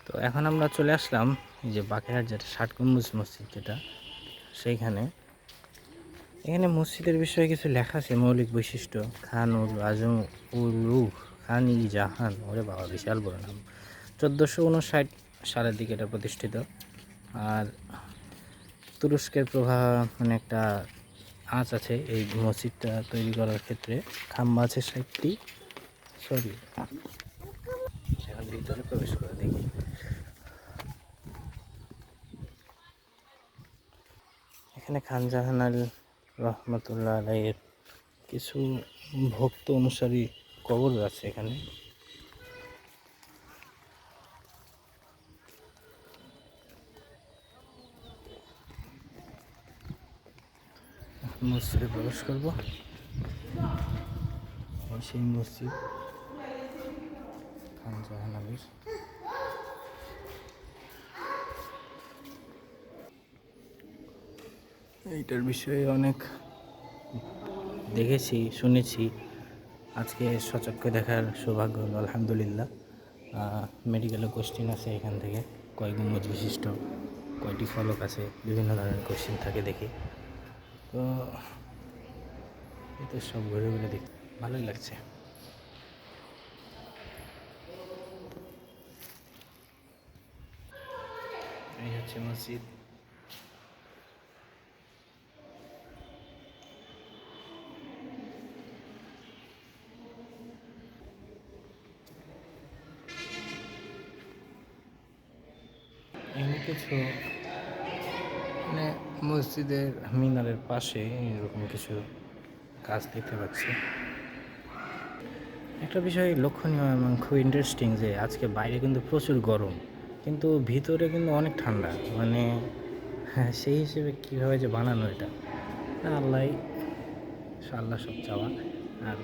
তো এখন আমরা চলে আসলাম এই যে বাকেরহাট যেটা ৬০ গম্বুজ মসজিদ যেটা সেইখানে। এখানে মসজিদের বিষয়ে কিছু লেখা আছে, মৌলিক বৈশিষ্ট্য খান উল আজম উলুহ খান ই জাহান। ওরে বাবা, বিশাল বড় নাম। 1459 সালের দিকে এটা প্রতিষ্ঠিত। আর তুরস্কের প্রভাব মানে একটা আঁচ আছে এই মসজিদটা তৈরি করার ক্ষেত্রে। খাম্বা আছে 60টি। সরি, এখন ভিতরে প্রবেশ করে দেখি। এখানে খান জাহান আল রহমতুল্লাহ আলাইয়ের কিছু ভক্ত অনুসারী কবর আছে এখানে। মসজিদে প্রবেশ করব। সেই মসজিদ খান জাহান আলীর। এইটার বিষয়ে অনেক দেখেছি, শুনেছি, আজকে সচক্ষে দেখার সৌভাগ্য হলো, আলহামদুলিল্লাহ। মেডিকেলের কোশ্চিন আছে এখান থেকে, কয় গম্বুজ বিশিষ্ট, কয়টি ফলক আছে, বিভিন্ন ধরনের কোশ্চিন থাকে দেখি। তো এই তো সব ঘুরে ঘুরে দেখি, ভালোই লাগছে। এই হচ্ছে মসজিদ। এমনি কিছু মানে মসজিদের মিনারের পাশে এরকম কিছু কাজ দেখতে পাচ্ছি। একটা বিষয় লক্ষণীয় এবং খুব ইন্টারেস্টিং যে আজকে বাইরে কিন্তু প্রচুর গরম, কিন্তু ভিতরে কিন্তু অনেক ঠান্ডা। মানে হ্যাঁ, সেই হিসেবে কীভাবে যে বানানো এটা, আল্লাহ আল্লাহ সব চাওয়া। আর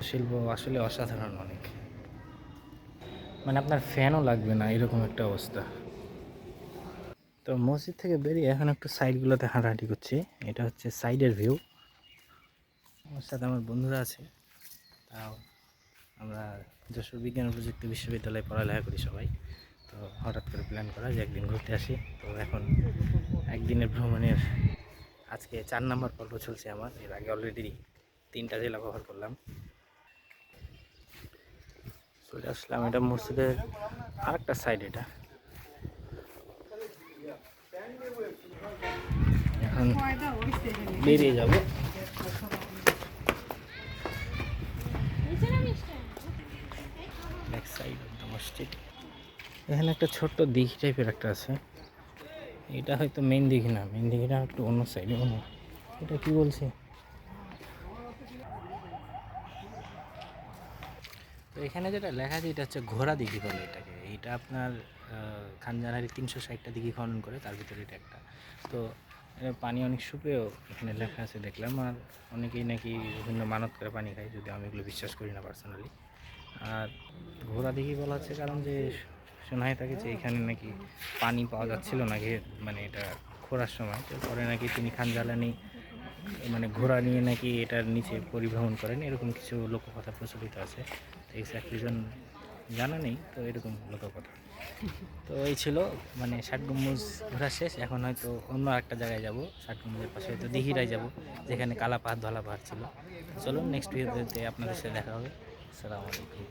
শিল্প আসলে অসাধারণ অনেক, মানে আপনার ফ্যানও লাগবে না এরকম একটা অবস্থা। তো মসজিদ থেকে বেরিয়ে এখন একটু সাইডগুলোতে হাঁটাহাঁটি করছি। এটা হচ্ছে সাইডের ভিউ। আমার সাথে আমার বন্ধুরা আছে, তাও আমরা যশোর বিজ্ঞান ও প্রযুক্তি বিশ্ববিদ্যালয়ে পড়ালেখা করি সবাই। তো হঠাৎ করে প্ল্যান করা যে একদিন ঘুরতে আসি। তো এখন একদিনের ভ্রমণের আজকে 4 নম্বর পর্ব চলছে আমার। এর আগে অলরেডি 3টা জেলা কভার করলাম। চলে আসলাম এটা মসজিদের আরেকটা সাইড। এটা এখন বেরিয়ে যাব। ব্যাক সাইড অফ দ্য মসজিদ। এখানে একটা ছোট্ট দিঘি টাইপের একটা আছে। এটা হয়তো মেইন দিঘি না, মেইন দিঘিটা একটু অন্য সাইডে। এটা কি বলছে? তো এখানে যেটা লেখা আছে এটা হচ্ছে ঘোড়া দিঘি বলে এটাকে। এইটা আপনার খান জাহান আলী 360টা দিঘি খনন করে, তার ভিতরে এটা একটা। তো পানি অনেক সুপেয় এখানে লেখা আছে দেখলাম। আর অনেকেই নাকি বিভিন্ন মানত করে পানি খায়, যদি আমি এগুলো বিশ্বাস করি না পার্সোনালি। আর ঘোড়া দিঘি বলা হচ্ছে কারণ যে শোনা হয় থাকে যে এখানে নাকি পানি পাওয়া যাচ্ছিল না, মানে এটা খোঁড়ার সময়। তো পরে নাকি তিনি খান জালানি মানে ঘোড়া নিয়ে নাকি এটার নিচে পরিভ্রমণ করেন, এরকম কিছু লোককথা প্রচলিত আছে। তো এক্সাক্ট রিজন জানা নেই, তো এরকম লোককথা। তো এই ছিল মানে ৬০ গম্বুজ ঘোরা শেষ। এখন হয়তো অন্য একটা জায়গায় যাব, ৬০ গম্বুজের পাশে হয়তো দিঘিরায় যাব, যেখানে কালা পাহাড় ধলা পাহাড় ছিল। চলুন নেক্সট ভিডিওতে আপনাদের সাথে দেখা হবে। আসসালামু আলাইকুম।